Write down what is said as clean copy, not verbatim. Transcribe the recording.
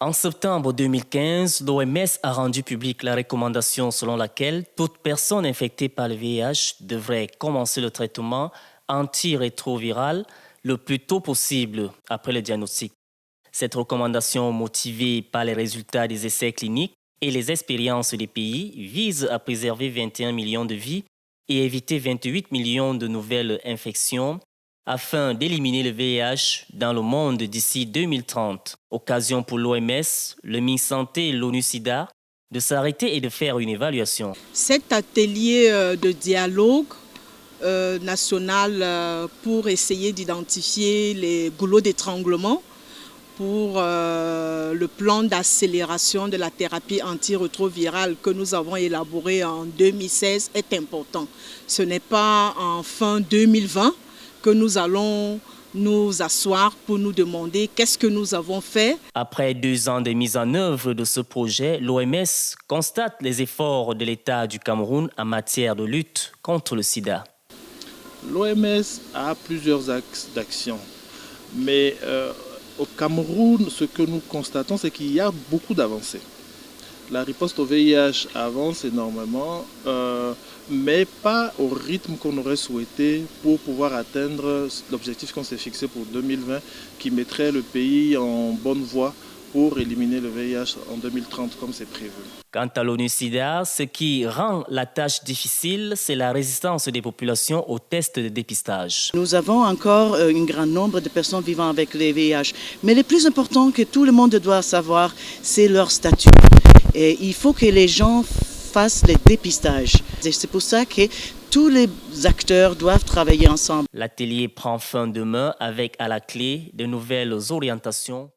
En septembre 2015, l'OMS a rendu publique la recommandation selon laquelle toute personne infectée par le VIH devrait commencer le traitement antirétroviral le plus tôt possible après le diagnostic. Cette recommandation, motivée par les résultats des essais cliniques et les expériences des pays, vise à préserver 21 millions de vies et éviter 28 millions de nouvelles infections afin d'éliminer le VIH dans le monde d'ici 2030. Occasion pour l'OMS, le MinSanté et l'ONU-SIDA de s'arrêter et de faire une évaluation. Cet atelier de dialogue national pour essayer d'identifier les goulots d'étranglement pour le plan d'accélération de la thérapie antirétrovirale que nous avons élaboré en 2016 est important. Ce n'est pas en fin 2020 que nous allons nous asseoir pour nous demander qu'est-ce que nous avons fait. Après 2 ans de mise en œuvre de ce projet, l'OMS constate les efforts de l'État du Cameroun en matière de lutte contre le sida. L'OMS a plusieurs axes d'action, mais au Cameroun, ce que nous constatons, c'est qu'il y a beaucoup d'avancées. La riposte au VIH avance énormément, mais pas au rythme qu'on aurait souhaité pour pouvoir atteindre l'objectif qu'on s'est fixé pour 2020, qui mettrait le pays en bonne voie pour éliminer le VIH en 2030 comme c'est prévu. Quant à l'ONU-SIDA, ce qui rend la tâche difficile, c'est la résistance des populations aux tests de dépistage. Nous avons encore un grand nombre de personnes vivant avec le VIH. Mais le plus important que tout le monde doit savoir, c'est leur statut. Et il faut que les gens fassent le dépistage. Et c'est pour ça que tous les acteurs doivent travailler ensemble. L'atelier prend fin demain avec à la clé de nouvelles orientations.